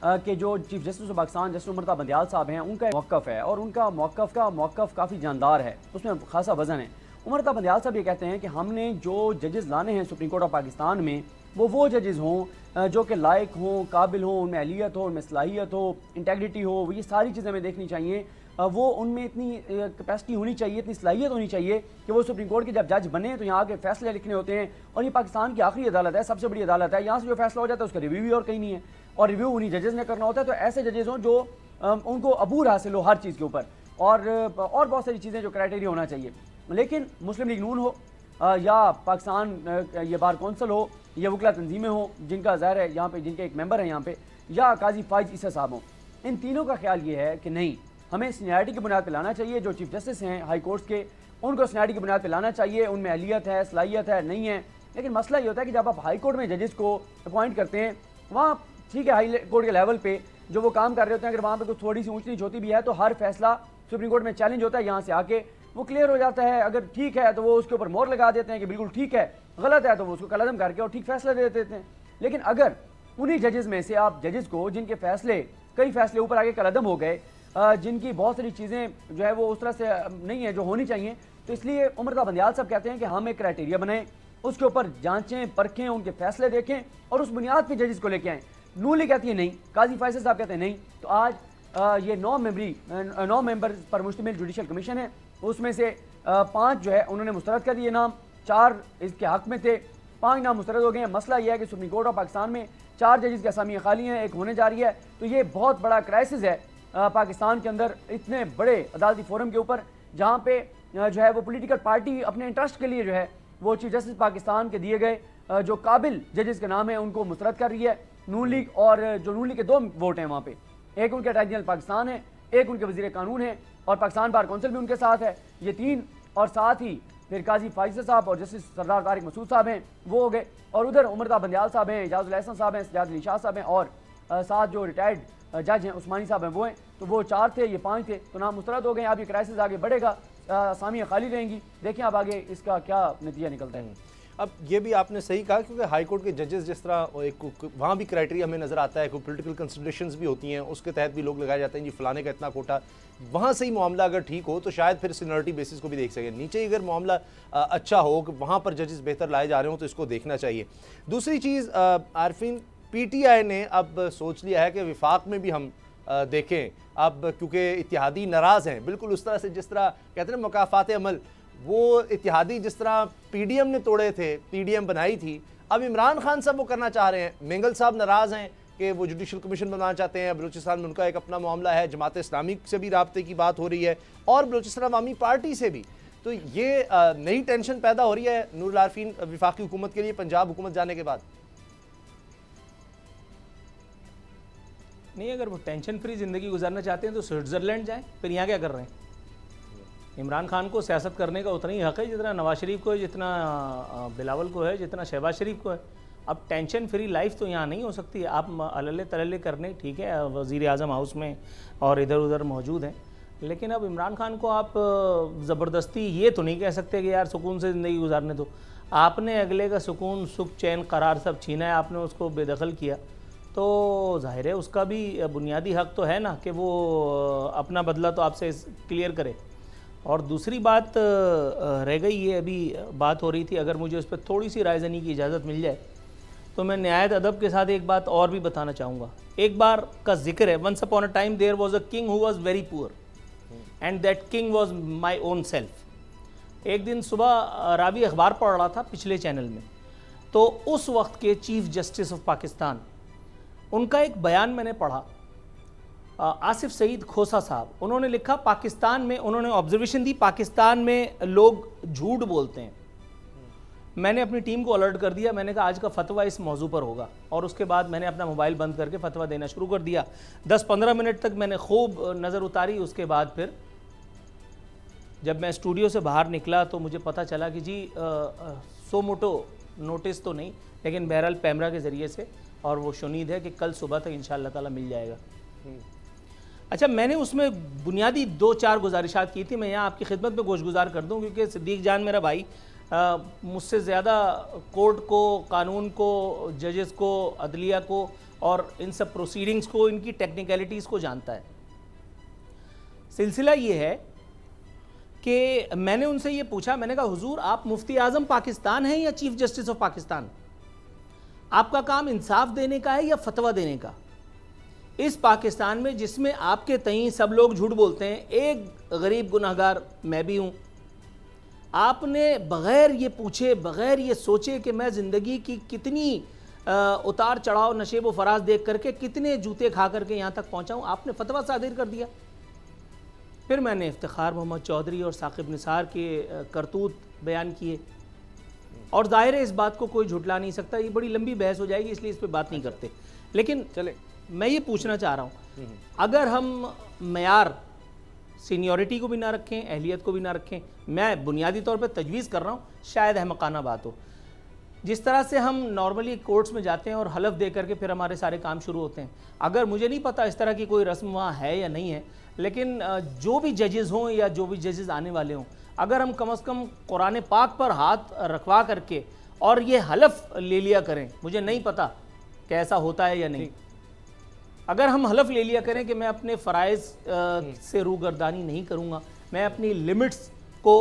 कि जो chief justice of Pakistan justice Umar Bandial साहब हैं, उनका मौक़िफ़ है और उनका मौक़िफ़ काफ़ी जानदार है, उसमें खासा वज़न है। उमर बंदियाल साहब ये कहते हैं कि हमने जो जजेस लाने हैं सुप्रीम कोर्ट ऑफ पाकिस्तान में, वो जजेस हों जो कि लायक हों, काबिल हों, उनमें अहलियत हो, उनमें सलाहियत हो, इंटेग्रिटी हो, ये सारी चीज़ें हमें देखनी चाहिए। वो उनमें इतनी कैपेसिटी होनी चाहिए, इतनी सलाहियत होनी चाहिए कि वो सुप्रीम कोर्ट के जब जज बने तो यहाँ के फैसले लिखने होते हैं। और ये पाकिस्तान की आखिरी अदालत है, सबसे बड़ी अदालत है, यहाँ से जो फैसला हो जाता है उसका रिव्यू भी और कहीं नहीं है, और रिव्यू उन्हीं जजेस ने करना होता है। तो ऐसे जजेस हों जो उनको अबूर हासिल हो हर चीज़ के ऊपर, और बहुत सारी चीज़ें जो क्राइटेरिया होना चाहिए। लेकिन मुस्लिम लीग नून हो या पाकिस्तान ये बार कौंसल हो या वकला तंजीमें हो जिनका ज़ाहिर है यहाँ पे, जिनके एक मेंबर हैं यहाँ पे, या काजी फाइज ईसा साहब हों, इन तीनों का ख्याल ये है कि नहीं, हमें सीनियरिटी की बुनियाद पर लाना चाहिए। जो चीफ जस्टिस हैं हाई कोर्ट्स के, उनको सीनियरिटी की बुनियाद पर लाना चाहिए, उनमें अहलियत है, सलाहियत है, नहीं है। लेकिन मसला ये होता है कि जब आप हाई कोर्ट में जजेस को अपॉइंट करते हैं, वहाँ ठीक है हाई कोर्ट के लेवल पे जो वो काम कर रहे होते हैं, अगर वहाँ पर कुछ थोड़ी सी ऊँच नीच होती भी है तो हर फैसला सुप्रीम कोर्ट में चैलेंज होता है, यहाँ से आके वो क्लियर हो जाता है। अगर ठीक है तो वो उसके ऊपर मोहर लगा देते हैं कि बिल्कुल ठीक है, गलत है तो वो उसको कलअदम करके और ठीक फैसला दे देते हैं। लेकिन अगर उन्हीं जजेस में से आप जजेस को, जिनके फैसले कई फैसले ऊपर आगे कलअदम हो गए, जिनकी बहुत सारी चीज़ें जो है वो उस तरह से नहीं है जो होनी चाहिए, तो इसलिए उमर बंदियाल साहब कहते हैं कि हम एक क्राइटेरिया बनाएं, उसके ऊपर जांचें परखें, उनके फैसले देखें और उस बुनियाद पर जजेस को लेके आएँ। नून लीग कहती है नहीं, काजी फैसल साहब कहते हैं नहीं। तो आज ये 9 मेंबर पर मुश्तमिल जुडिशल कमीशन है, उसमें से 5 जो है उन्होंने मुस्तरद कर दिए नाम, 4 इसके हक में थे, 5 नाम मुस्तरद हो गए हैं। मसला यह है कि सुप्रीम कोर्ट ऑफ पाकिस्तान में 4 जजेस की असामियाँ खाली हैं, एक होने जा रही है। तो ये बहुत बड़ा क्राइसिस है पाकिस्तान के अंदर, इतने बड़े अदालती फोरम के ऊपर, जहाँ पे जो है वो पॉलिटिकल पार्टी अपने इंटरेस्ट के लिए जो है वो चीफ जस्टिस पाकिस्तान के दिए गए जो काबिल जजेस के नाम है उनको मुस्तरद कर रही है नून लीग। और जो नून लीग के 2 वोट हैं वहाँ पे, एक उनके अटॉर्नी जनरल पाकिस्तान है, एक उनके वजीर कानून है, और पाकिस्तान बार कौंसिल भी उनके साथ है। ये 3, और साथ ही फिर काजी फाइज साहब और जस्टिस सरदार तारिक मसूद साहब हैं, वो हो गए। और उधर उमर बंदियाल साहब हैं, एजाजुल एहसन साहब हैं, सजाद अली शाह साहब हैं, और साथ जो रिटायर्ड जज हैं उस्मानी साहब हैं वो हैं। तो वो 4 थे, ये 5 थे, तो नाम मुस्तरद हो गए। अब ये क्राइसिस आगे बढ़ेगा, असामियाँ खाली रहेंगी, देखें अब आगे इसका क्या नतीजा निकलता है। अब ये भी आपने सही कहा, क्योंकि हाई कोर्ट के जजेस जिस तरह एक वहाँ भी क्राइटेरिया हमें नज़र आता है, कोई पॉलिटिकल कंसिडरेशंस भी होती हैं, उसके तहत भी लोग लगाए जाते हैं जी फलाने का इतना कोटा, वहाँ से ही मामला अगर ठीक हो तो शायद फिर सीनियरिटी बेसिस को भी देख सकें। नीचे अगर मामला अच्छा हो कि वहाँ पर जजेस बेहतर लाए जा रहे हो तो इसको देखना चाहिए। दूसरी चीज़ आरफीन, PTI ने अब सोच लिया है कि विफाक में भी हम देखें अब, क्योंकि इत्तेहादी नाराज़ हैं बिल्कुल उस तरह से जिस तरह कहते हैं ना मुकाफात अमल, वो इत्तेहादी जिस तरह PDM ने तोड़े थे, PDM बनाई थी, अब इमरान खान साहब वो करना चाह रहे हैं। मेंगल साहब नाराज़ हैं कि वो जुडिशल कमीशन बनाना चाहते हैं। बलूचिस्तान में उनका एक अपना मामला है, जमात इस्लामी से भी राब्ते की बात हो रही है और बलूचिस्तान अवामी पार्टी से भी। तो ये नई टेंशन पैदा हो रही है नूरुल आरफीन वफाकी हुकूमत के लिए पंजाब हुकूमत जाने के बाद। नहीं, अगर वो टेंशन फ्री ज़िंदगी गुजारना चाहते हैं तो स्विट्ज़रलैंड जाएं, फिर यहाँ क्या कर रहे हैं। इमरान खान को सियासत करने का उतना ही हक़ है जितना नवाज शरीफ को है, जितना बिलावल को है, जितना शहबाज शरीफ को है। अब टेंशन फ्री लाइफ तो यहाँ नहीं हो सकती। आप अल्ले तल्ले करने, ठीक है, वज़ीर आज़म हाउस में और इधर उधर मौजूद हैं, लेकिन अब इमरान खान को आप ज़बरदस्ती ये तो नहीं कह सकते कि यार सुकून से ज़िंदगी गुजारने दो। आपने अगले का सुकून, सुख, चैन, करार सब छीना है, आपने उसको बेदखल किया, तो जाहिर है उसका भी बुनियादी हक़ तो है ना कि वो अपना बदला तो आपसे क्लियर करे। और दूसरी बात रह गई, ये अभी बात हो रही थी, अगर मुझे उस पर थोड़ी सी रायज़नी की इजाज़त मिल जाए तो मैं नहायत अदब के साथ एक बात और भी बताना चाहूँगा। एक बार का जिक्र है, once upon a time there was a king who was very poor and that king was my own self. एक दिन सुबह रावी अखबार पढ़ रहा था पिछले चैनल में, तो उस वक्त के चीफ जस्टिस ऑफ पाकिस्तान, उनका एक बयान मैंने पढ़ा, आसिफ सईद खोसा साहब, उन्होंने लिखा पाकिस्तान में, उन्होंने ऑब्जर्वेशन दी, पाकिस्तान में लोग झूठ बोलते हैं। मैंने अपनी टीम को अलर्ट कर दिया, मैंने कहा आज का फतवा इस मौजू पर होगा, और उसके बाद मैंने अपना मोबाइल बंद करके फतवा देना शुरू कर दिया। 10-15 मिनट तक मैंने खूब नज़र उतारी। उसके बाद फिर जब मैं स्टूडियो से बाहर निकला तो मुझे पता चला कि जी सो मोटो नोटिस तो नहीं, लेकिन बहरहाल पैमरा के ज़रिए से, और वो शुनीद है कि कल सुबह तक इंशाअल्लाह ताला मिल जाएगा। अच्छा, मैंने उसमें बुनियादी 2-4 गुजारिशात की थी, मैं यहाँ आपकी खिदमत में गोशगुजार कर दूँ, क्योंकि सिद्दीक जान मेरा भाई मुझसे ज़्यादा कोर्ट को, कानून को, जजेस को, अदलिया को और इन सब प्रोसीडिंग्स को, इनकी टेक्निकलिटीज़ को जानता है। सिलसिला ये है कि मैंने उनसे ये पूछा, मैंने कहा हुजूर आप मुफ्ती आज़म पाकिस्तान हैं या चीफ जस्टिस ऑफ पाकिस्तान? आपका काम इंसाफ देने का है या फतवा देने का? इस पाकिस्तान में जिसमें आपके तईं सब लोग झूठ बोलते हैं, एक गरीब गुनहगार मैं भी हूँ, आपने बग़ैर ये पूछे, बग़ैर ये सोचे कि मैं ज़िंदगी की कितनी उतार चढ़ाव, नशेब व फराज देख करके, कितने जूते खा करके यहाँ तक पहुँचा हूँ, आपने फतवा सादिर कर दिया। फिर मैंने इफ्तिखार मोहम्मद चौधरी और साकिब निसार के करतूत बयान किए, और ज़ाहिर है इस बात को कोई झुटला नहीं सकता, ये बड़ी लंबी बहस हो जाएगी, इसलिए इस पर बात नहीं करते। लेकिन चले, मैं ये पूछना चाह रहा हूँ, अगर हम मयार सीनियरिटी को भी ना रखें, अहलियत को भी ना रखें, मैं बुनियादी तौर पर तजवीज़ कर रहा हूँ, शायद अहमकाना बात हो, जिस तरह से हम नॉर्मली कोर्ट्स में जाते हैं और हलफ दे करके फिर हमारे सारे काम शुरू होते हैं, अगर मुझे नहीं पता इस तरह की कोई रस्म वहाँ है या नहीं है, लेकिन जो भी जजेज़ हों या जो भी जजेज़ आने वाले हों, अगर हम कम अज़ कम कुरान पाक पर हाथ रखवा करके और ये हलफ ले लिया करें, मुझे नहीं पता कैसा होता है या नहीं, अगर हम हलफ ले लिया करें कि मैं अपने फ़राइज़ से रूगर्दानी नहीं करूँगा, मैं अपनी लिमिट्स को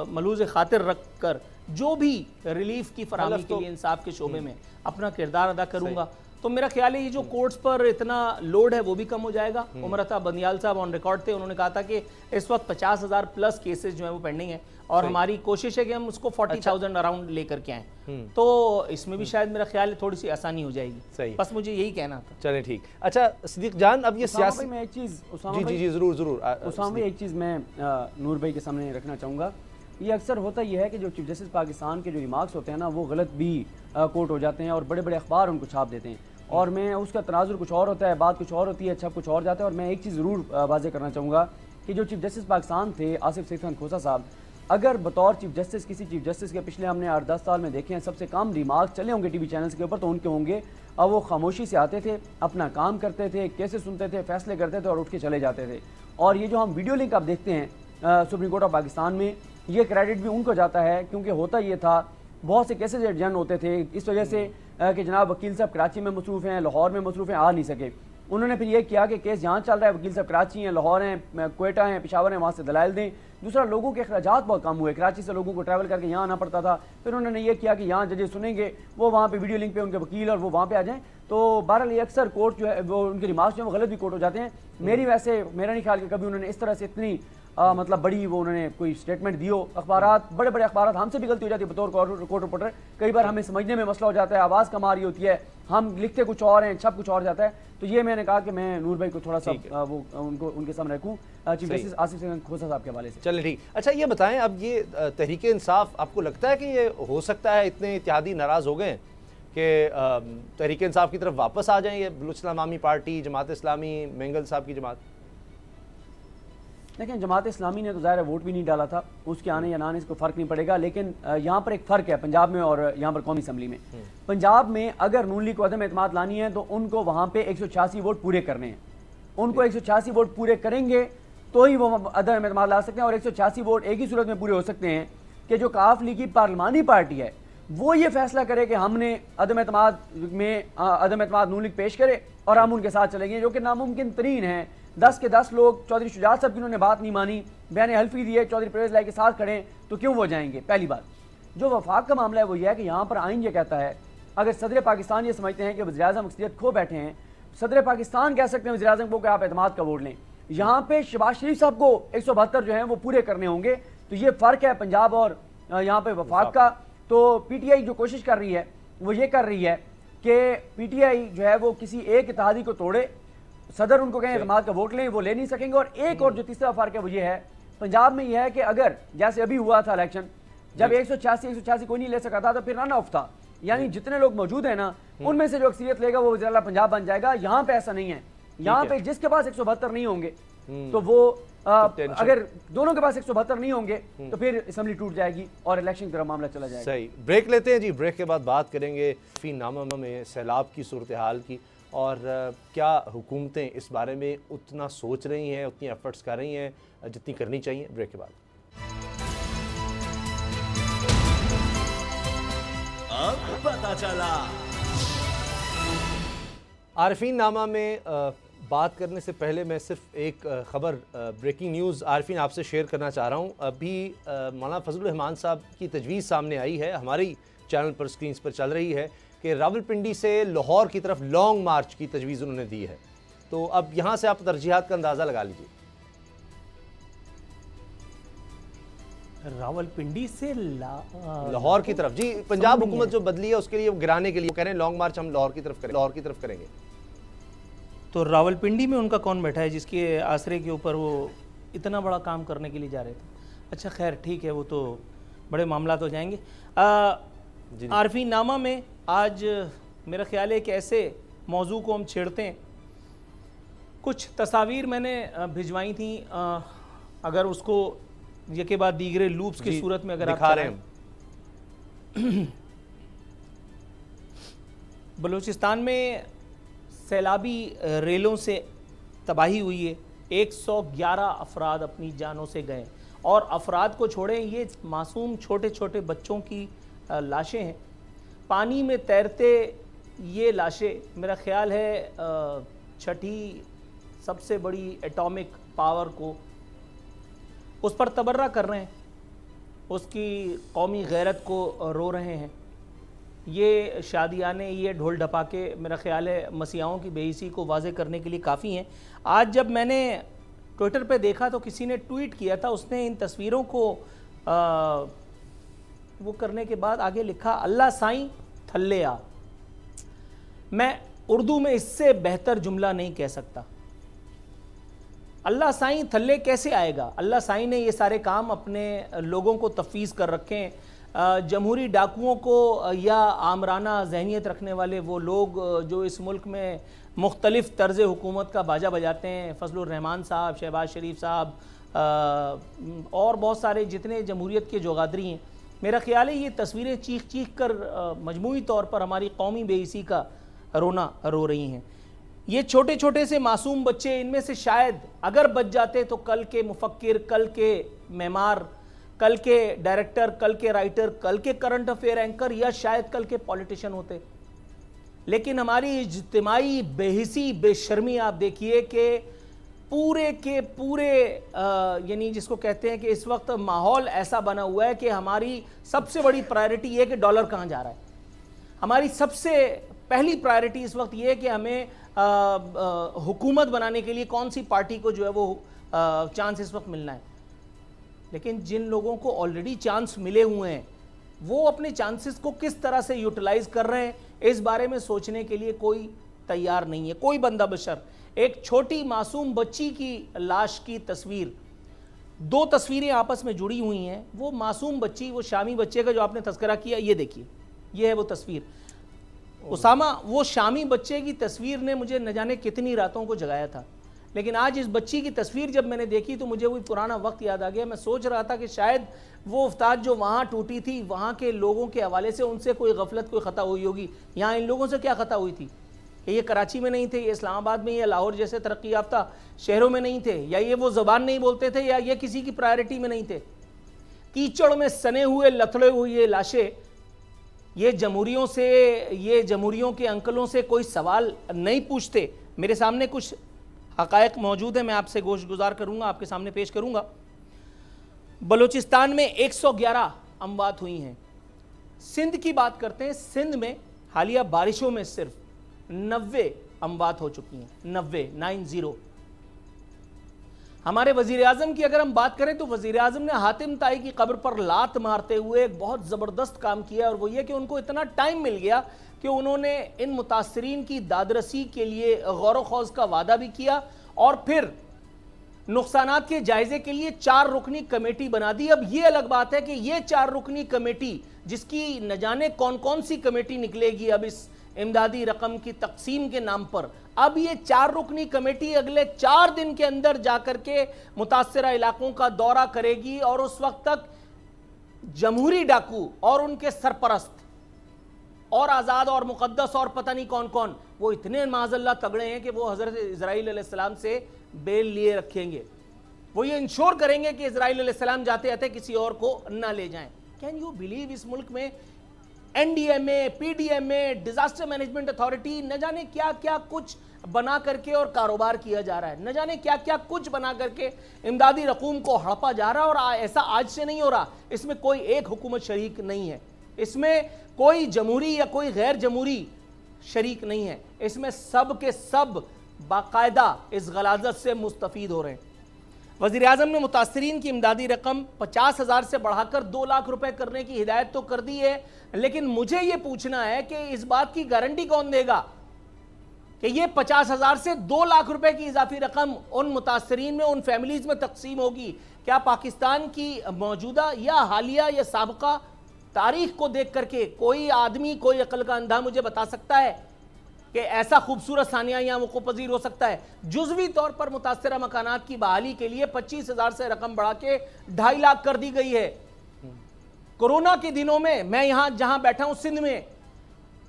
मलूज़ खातिर रख कर जो भी रिलीफ की फराहमी के लिए इंसाफ के शोबे में अपना किरदार अदा करूँगा, तो मेरा ख्याल है ये जो कोर्ट्स पर इतना लोड है वो भी कम हो जाएगा। उमर अता बंदियाल साहब ऑन रिकॉर्ड थे, उन्होंने कहा था कि इस वक्त 50,000 प्लस केसेस जो है वो पेंडिंग है, और हमारी कोशिश है कि हम उसको 40,000 अराउंड लेकर के आएँ, तो इसमें भी शायद मेरा ख्याल है थोड़ी सी आसानी हो जाएगी। सही, बस मुझे यही कहना था। चले ठीक। अच्छा सिद्दीक जान, अब ये सियासी में एक चीज़, जी जरूर उसामा भाई, एक चीज़ मैं नूर भाई के सामने रखना चाहूँगा। ये अक्सर होता यह है कि जो चीफ जस्टिस पाकिस्तान के जो रिमार्क्स होते हैं ना, वो गलत भी कोट हो जाते हैं और बड़े बड़े अखबार उनको छाप देते हैं, और मैं उसका तनाजुर कुछ और होता है, बात कुछ और होती है, अच्छा कुछ और जाता है। और मैं एक चीज़ ज़रूर वाज़ेह करना चाहूँगा कि जो चीफ जस्टिस पाकिस्तान थे आसिफ सईद खान खोसा साहब, अगर बतौर चीफ जस्टिस किसी चीफ जस्टिस के पिछले हमने 8-10 साल में देखे हैं सबसे कम रिमार्क्स चले होंगे टीवी चैनल्स के ऊपर, तो उनके होंगे। अब वो खामोशी से आते थे, अपना काम करते थे, कैसे सुनते थे, फैसले करते थे और उठ के चले जाते थे। और ये जो हम वीडियो लिंक आप देखते हैं सुप्रीम कोर्ट ऑफ पाकिस्तान में, ये क्रेडिट भी उनको जाता है, क्योंकि होता ये था बहुत से केसेज एडजर्न होते थे इस वजह से कि जनाब वकील साहब कराची में मसरूफ़ हैं, लाहौर में मसरूफ़ हैं, आ नहीं सके। उन्होंने फिर ये किया कि केस यहाँ चल रहा है, वकील साहब कराची हैं, लाहौर हैं, कोयटा हैं, पेशावर हैं, वहाँ से दलाइल दें। दूसरा, लोगों के अखराजात बहुत कम हुए, कराची से लोगों को ट्रैवल करके यहाँ आना पड़ता था। फिर उन्होंने ये किया कि यहाँ जजेस सुनेंगे, वो वहाँ पे वीडियो लिंक पे उनके वकील और वो वहाँ पे आ जाएँ। तो बहरहाल ये अक्सर कोर्ट जो है वो उनके रिमार्क्स जो है वो गलत भी कोर्ट हो जाते हैं। मेरा नहीं ख्याल कि कभी उन्होंने इस तरह से इतनी मतलब बड़ी वो उन्होंने कोई स्टेटमेंट दी हो। अखबारात, बड़े बड़े अखबारात, हमसे भी गलती हो जाती है बतौर कोर्ट रिपोर्टर, कई बार हमें समझने में मसला हो जाता है, आवाज़ कम आ रही होती है, हम लिखते कुछ और हैं, छप कुछ और जाता है। तो ये मैंने कहा कि मैं नूर भाई को थोड़ा सा वो उनको उनके सामने रखूँ चीफ जस्टिस आसिफ सईद खान खोसा साहब के हवाले से। चलिए ठीक। अच्छा ये बताएं, अब ये तहरीक इंसाफ, आपको लगता है कि ये हो सकता है इतने इत्तेहादी नाराज़ हो गए कि तहरीक इंसाफ की तरफ वापस आ जाएं, ये बलूचिस्तान अवामी पार्टी, जमात इस्लामी, मेंगल साहब की जमात? लेकिन जमात इस्लामी ने तो ज़ाहिर वोट भी नहीं डाला था, उसके आने या ना आने से कोई फ़र्क नहीं पड़ेगा। लेकिन यहाँ पर एक फ़र्क है पंजाब में और यहाँ पर कौमी असम्बली में। पंजाब में अगर नून लीग को अदम एतमाद लानी है तो उनको वहाँ पे 186 वोट पूरे करने हैं। उनको 186 वोट पूरे करेंगे तो ही वो अदम एतमाद ला सकते हैं। और 186 वोट एक ही सूरत में पूरे हो सकते हैं कि जो काफ लीग की पार्लिमानी पार्टी है वो ये फैसला करे कि हमने अदम एतमाद में अदम एतमाद नून लीग पेश करे और हम उनके साथ चलेंगे, जो कि नामुमकिन तरीन है। 10 के 10 लोग चौधरी शुजात साहब की उन्होंने बात नहीं मानी, बयान हल्फी दिए, चौधरी परवेज़ लाई के साथ खड़े, तो क्यों वो जाएंगे? पहली बात। जो वफाक का मामला है वो ये है कि यहाँ पर आइन ये कहता है, अगर सदर पाकिस्तान ये समझते हैं कि वज़ीर आज़म अक्सरियत खो बैठे हैं, सदर पाकिस्तान कह सकते हैं वज़ीर आज़म को कि आप एतमाद का वोट लें। यहाँ पे शहबाज शरीफ साहब को 172 जो है वो पूरे करने होंगे। तो ये फ़र्क है पंजाब और यहाँ पे वफाक का। तो पीटीआई जो कोशिश कर रही है वो ये कर रही है कि पीटीआई जो है वो किसी एक इत्तेहादी को तोड़े, सदर उनको कहें एतमाद का वोट लें, वो ले नहीं सकेंगे। और एक और जो तीसरा फ़र्क है वो ये है, पंजाब में ये है कि अगर जैसे अभी हुआ था इलेक्शन, जब 186 कोई नहीं ले सका था तो फिर रन ऑफ था, यानी जितने लोग मौजूद हैं ना उनमें से जो अक्सरियत लेगा वो वज़ीर आला पंजाब बन जाएगा। यहाँ पे ऐसा नहीं है, यहाँ पे जिसके पास 172 नहीं होंगे तो वो अगर दोनों के पास 172 नहीं होंगे तो फिर असेंबली टूट जाएगी और इलेक्शन की तरफ मामला चला जाएगा। सही, ब्रेक लेते हैं जी। ब्रेक के बाद बात करेंगे फीनामा में सैलाब की सूरत हाल की और क्या हुकूमतें इस बारे में उतना सोच रही हैं, उतनी एफर्ट्स कर रही हैं जितनी करनी चाहिए। ब्रेक के बाद अब पता चला। आरफीन नामा में बात करने से पहले मैं सिर्फ एक ख़बर, ब्रेकिंग न्यूज़ आरफीन आपसे शेयर करना चाह रहा हूँ। अभी मौलाना फजलुर रहमान साहब की तजवीज़ सामने आई है, हमारी चैनल पर स्क्रीन पर चल रही है कि रावलपिंडी से लाहौर की तरफ लॉन्ग मार्च की तजवीज़ उन्होंने दी है। तो अब यहाँ से आप तरजीहात का अंदाज़ा लगा लीजिए। रावलपिंडी से लाहौर की तरफ जी, पंजाब हुकूमत जो बदली है उसके लिए गिराने के लिए कह रहे हैं लॉन्ग मार्च हम लाहौर की तरफ करेंगे। तो रावलपिंडी में उनका कौन बैठा है जिसके आसरे के ऊपर वो इतना बड़ा काम करने के लिए जा रहे थे? अच्छा खैर ठीक है, वो तो बड़े मामला हो जाएंगे। आरफी नामा में आज मेरा ख्याल है कि ऐसे मौजू को हम छेड़ते हैं। कुछ तस्वीर मैंने भिजवाई थी, अगर उसको ये बाद दीगरे लूप्स की सूरत में अगर आप दिखा रहे हैं। बलूचिस्तान में सैलाबी रेलों से तबाही हुई है, 111 अफराद अपनी जानों से गए और अफराद को छोड़ें, ये मासूम छोटे छोटे बच्चों की लाशें हैं पानी में तैरते। ये लाशें मेरा ख्याल है छठी सबसे बड़ी एटॉमिक पावर को उस पर तबर्रा कर रहे हैं, उसकी कौमी गैरत को रो रहे हैं। ये शादियाने, ये ढोल ढपाके मेरा ख्याल है मसीहाओं की बेइज्जती को वाज़े करने के लिए काफ़ी हैं। आज जब मैंने ट्विटर पे देखा तो किसी ने ट्वीट किया था, उसने इन तस्वीरों को वो करने के बाद आगे लिखा, अल्लाह साईं थल्ले आ। मैं उर्दू में इससे बेहतर जुमला नहीं कह सकता। अल्लाह साईं थल्ले कैसे आएगा? अल्लाह साईं ने ये सारे काम अपने लोगों को तफवीज़ कर रखे हैं। जमहूरी डाकुओं को या आमराना जहनीत रखने वाले वो लोग जो इस मुल्क में मुख्तलिफ़ तर्ज़ हुकूमत का बाजा बजाते हैं, फजलुर रहमान साहब, शहबाज शरीफ साहब और बहुत सारे जितने जमहूरियत के जोगादरी हैं, मेरा ख्याल है ये तस्वीरें चीख चीख कर मजमूई तौर पर हमारी कौमी बेइज्जती का रोना रो रही हैं। ये छोटे छोटे से मासूम बच्चे, इनमें से शायद अगर बच जाते तो कल के मुफक्किर, कल के मेमार, कल के डायरेक्टर, कल के राइटर, कल के करंट अफेयर एंकर या शायद कल के पॉलिटिशियन होते। लेकिन हमारी इज्तिमाई बेहिसी, बेशर्मी आप देखिए कि पूरे के पूरे यानी जिसको कहते हैं कि इस वक्त माहौल ऐसा बना हुआ है कि हमारी सबसे बड़ी प्रायोरिटी ये कि डॉलर कहाँ जा रहा है। हमारी सबसे पहली प्रायोरिटी इस वक्त ये है कि हमें हुकूमत बनाने के लिए कौन सी पार्टी को जो है वो चांस इस वक्त मिलना है। लेकिन जिन लोगों को ऑलरेडी चांस मिले हुए हैं वो अपने चांसेस को किस तरह से यूटिलाइज कर रहे हैं, इस बारे में सोचने के लिए कोई तैयार नहीं है, कोई बंदा बशर। एक छोटी मासूम बच्ची की लाश की तस्वीर, दो तस्वीरें आपस में जुड़ी हुई हैं। वो मासूम बच्ची, वो शामी बच्चे का जो आपने तस्करा किया, ये देखिए, ये है वो तस्वीर। उसामा, वो शामी बच्चे की तस्वीर ने मुझे न जाने कितनी रातों को जगाया था। लेकिन आज इस बच्ची की तस्वीर जब मैंने देखी तो मुझे वही पुराना वक्त याद आ गया। मैं सोच रहा था कि शायद वो उस्ताद जो वहाँ टूटी थी, वहाँ के लोगों के हवाले से उनसे कोई गफलत, कोई ख़ता हुई होगी। यहाँ इन लोगों से क्या ख़ता हुई थी कि ये कराची में नहीं थे, ये इस्लामाबाद में या लाहौर जैसे तरक्की याफ्ता शहरों में नहीं थे, या ये वो ज़बान नहीं बोलते थे, या ये किसी की प्रायोरिटी में नहीं थे। कीचड़ में सने हुए, लथड़े हुए ये लाशें, ये जमहूरियों से, ये जमहूरियों के अंकलों से कोई सवाल नहीं पूछते। मेरे सामने कुछ हक़ाइक़ मौजूद है, मैं आपसे गोश गुजार करूँगा, आपके सामने पेश करूँगा। बलूचिस्तान में 111 अमवात हुई हैं। सिंध की बात करते हैं, सिंध में हालिया बारिशों में सिर्फ 90 अमवात हो चुकी हैं। 90। हमारे वज़ीर आज़म की अगर हम बात करें तो वज़ीर आज़म ने हातिम ताई की कब्र पर लात मारते हुए एक बहुत ज़बरदस्त काम किया, और वो ये कि उनको इतना टाइम मिल गया कि उन्होंने इन मुतासरीन की दादरसी के लिए गौर व खौज का वादा भी किया, और फिर नुकसानात के जायजे के लिए 4 रुकनी कमेटी बना दी। अब यह अलग बात है कि यह 4 रुकनी कमेटी, जिसकी न जाने कौन कौन सी कमेटी निकलेगी अब इस इमदादी रकम की तकसीम के नाम पर, अब ये 4 रुकनी कमेटी अगले 4 दिन के अंदर जाकर के मुतासरा इलाकों का दौरा करेगी और उस वक्त तक जमहूरी डाकू और उनके सरपरस्त और आज़ाद और मुकद्दस और पता नहीं कौन कौन, वो इतने माज़अल्लाह तगड़े हैं कि वो हज़रत इज़राइल अलैहिस्सलाम से बेल लिए रखेंगे। वो ये इंश्योर करेंगे कि इज़राइल अलैहिस्सलाम जाते जाते किसी और को ना ले जाएं। कैन यू बिलीव इस मुल्क में NDMA, PDMA, disaster management authority, न जाने क्या क्या कुछ बना करके और कारोबार किया जा रहा है, न जाने क्या क्या कुछ बना करके इमदादी रकूम को हड़पा जा रहा है। और ऐसा आज से नहीं हो रहा, इसमें कोई एक हुकूमत शरीक नहीं है, इसमें कोई जमहूरी या कोई गैर जमहूरी शरीक नहीं है, इसमें सब के सब बाकायदा इस गलाजत से मुस्तफीद हो रहे हैं। वज़ीर आज़म ने मुतासरीन की इमदादी रकम 50,000 से बढ़ाकर 2 लाख रुपए करने की हिदायत तो कर दी है, लेकिन मुझे यह पूछना है कि इस बात की गारंटी कौन देगा कि यह 50,000 से 2 लाख रुपए की इजाफी रकम उन मुतासरीन में, उन फैमिलीज में तकसीम होगी। क्या पाकिस्तान की मौजूदा या हालिया या साबका तारीख को देख करके कोई आदमी, कोई अकल का अंधा मुझे बता सकता है कि ऐसा खूबसूरत सानिया यहाँ वक़ूफ़ पज़ीर हो सकता है? जुज़वी तौर पर मुतासरा मकानात की बहाली के लिए 25,000 से रकम बढ़ा के 2.5 लाख कर दी गई है। कोरोना के दिनों में मैं यहाँ जहाँ बैठा हूँ सिंध में,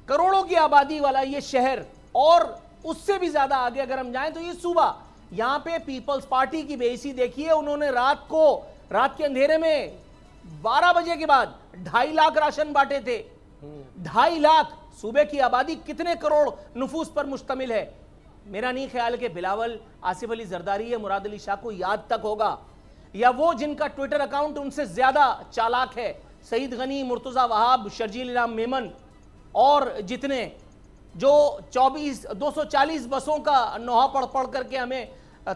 करोड़ों की आबादी वाला ये शहर और उससे भी ज़्यादा आगे अगर हम जाएं तो ये सूबा, यहाँ पे पीपल्स पार्टी की बेइज्जती देखिए। उन्होंने रात के अंधेरे में 12 बजे के बाद 2.5 लाख राशन बांटे थे। 2.5 लाख, सूबे की आबादी कितने करोड़ नफूस पर मुश्तमिल है? मेरा नहीं ख्याल कि बिलावल, आसिफ अली जरदारी या मुराद अली शाह को याद तक होगा, या वो जिनका ट्विटर अकाउंट उनसे ज्यादा चालाक है, सईद गनी, मुर्तजा वहाब, शर्जील इनाम मेमन और जितने जो 240 बसों का नोहा पढ़ पढ़ करके हमें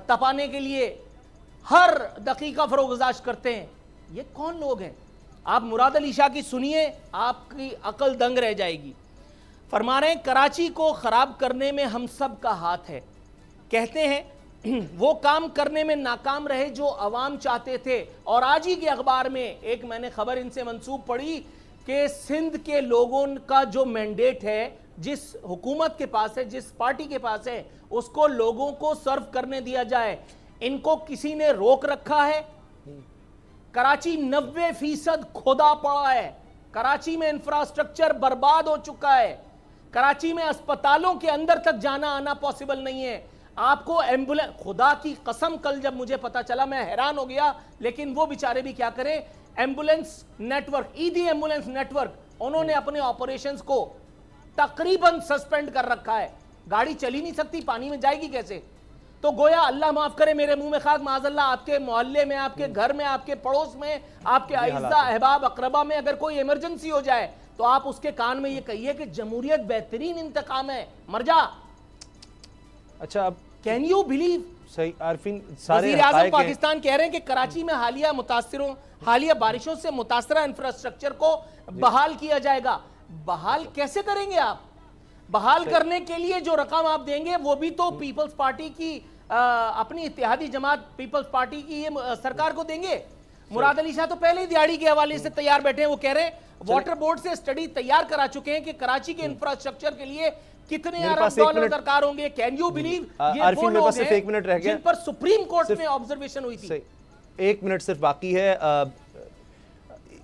तपाने के लिए हर दकीका फरोगजाश करते हैं, ये कौन लोग हैं? आप मुराद अली शाह की सुनिए, आपकी अकल दंग रह जाएगी। फरमा रहे हैं कराची को खराब करने में हम सब का हाथ है। कहते हैं वो काम करने में नाकाम रहे जो अवाम चाहते थे। और आज ही के अखबार में एक मैंने खबर इनसे मंसूब पढ़ी कि सिंध के लोगों का जो मैंडेट है, जिस हुकूमत के पास है, जिस पार्टी के पास है, उसको लोगों को सर्व करने दिया जाए। इनको किसी ने रोक रखा है? कराची 90% खुदा पड़ा है। कराची में इंफ्रास्ट्रक्चर बर्बाद हो चुका है। कराची में अस्पतालों के अंदर तक जाना आना पॉसिबल नहीं है। आपको एम्बुलेंस, खुदा की कसम कल जब मुझे पता चला मैं हैरान हो गया, लेकिन वो बेचारे भी क्या करें, एम्बुलेंस नेटवर्क, ईदी एम्बुलेंस नेटवर्क, उन्होंने अपने ऑपरेशंस को तकरीबन सस्पेंड कर रखा है। गाड़ी चली नहीं सकती, पानी में जाएगी कैसे? तो गोया अल्लाह माफ करे, मेरे मुंह में खाक, माज़अल्लाह आपके मोहल्ले में, आपके घर में, आपके पड़ोस में, आपके आइज़ा अहबाब अकरबा में अगर कोई इमरजेंसी हो जाए तो आप उसके कान में ये कहिए कि जमहूरियत बेहतरीन इंतकाम है, मर जा। अच्छा, अब कैन यू बिलीव? सही आरफीन, सारे वज़ीर आज़म पाकिस्तान कह रहे हैं कि कराची में हालिया बारिशों से मुतासरा इंफ्रास्ट्रक्चर को बहाल किया जाएगा। बहाल कैसे करेंगे आप? बहाल करने के लिए जो रकम आप देंगे वो भी तो पीपल्स पार्टी की अपनी इत्तेहादी जमात पीपल्स पार्टी की ये सरकार को देंगे। मुराद अली शाह तो पहले ही दिहाड़ी के हवाले से तैयार बैठे हैं। वो कह रहे हैं वाटर बोर्ड से स्टडी तैयार करा चुके हैं कि कराची के इंफ्रास्ट्रक्चर के लिए कितने अरब डॉलर दरकार होंगे। Can you believe? ये वो लोग हैं 1 मिनट रह गया जिन पर सुप्रीम कोर्ट में ऑब्जर्वेशन हुई थी। 1 मिनट सिर्फ बाकी है।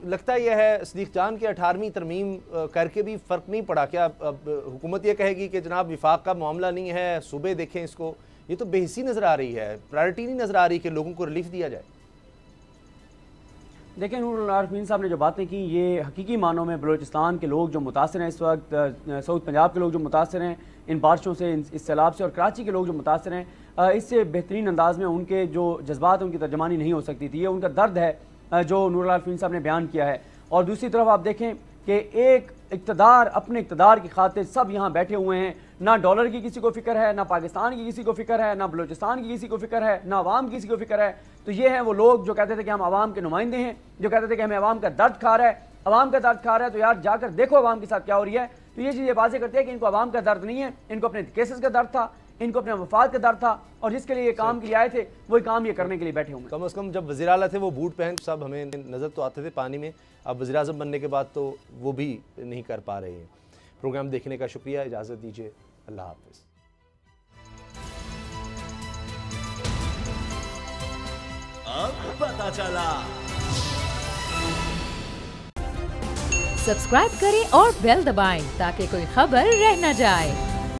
लगता यह है सदीक जान की 18वीं तरमीम करके भी फ़र्क नहीं पड़ा क्या? अब हुकूमत ये कहेगी कि जनाब विफाक का मामला नहीं है, सूबे देखें इसको, ये तो बेहिसी नज़र आ रही है, प्रायोरिटी नहीं नज़र आ रही कि लोगों को रिलीफ दिया जाए। देखें, नूरुल आरफीन साहब ने जो बातें की, ये हकीकी मानों में बलूचिस्तान के लोग जो मुतासर हैं इस वक्त, साउथ पंजाब के लोग जो मुतासर हैं इन बारिशों से, इस सैलाब से, और कराची के लोग जो मुतासर हैं, इससे बेहतरीन अंदाज में उनके जो जज्बात हैं उनकी तर्जमानी नहीं हो सकती थी। ये उनका दर्द है जो नूरुल आरफीन साहब ने बयान किया है। और दूसरी तरफ आप देखें कि एक इक़्तिदार, अपने इक़्तिदार की खातिर सब यहाँ बैठे हुए हैं। ना डॉलर की किसी को फिक्र है, ना पाकिस्तान की किसी को फिक्र है, ना बलूचिस्तान की किसी को फिक्र है, ना अवाम की किसी को फिक्र है। तो ये हैं वो लोग जो कहते थे कि हम अवाम के नुमाइंदे हैं, जो कहते थे कि हमें अवाम का दर्द खा रहा है। अवाम का दर्द खा रहा है तो यार जाकर देखो अवाम के साथ क्या हो रही है। तो ये चीज़ ये वाज़ेह करती है कि इनको अवाम का दर्द नहीं है, इनको अपने केसेस का दर्द था, इनको अपने वफाद का डर था और जिसके लिए ये काम के लिए आए थे वही काम ये करने के लिए बैठे हुए हैं। कम से कम जब वज़ीर आला थे वो बूट पहन सब हमें नज़र तो आते थे पानी में, अब वज़ीर आज़म बनने के बाद तो वो भी नहीं कर पा रहे हैं। प्रोग्राम देखने का शुक्रिया, इजाज़त दीजिए, अल्लाह हाफ़िज़। अब पता चला। सब्सक्राइब करें और बेल दबाएं ताकि कोई खबर रह न जाए।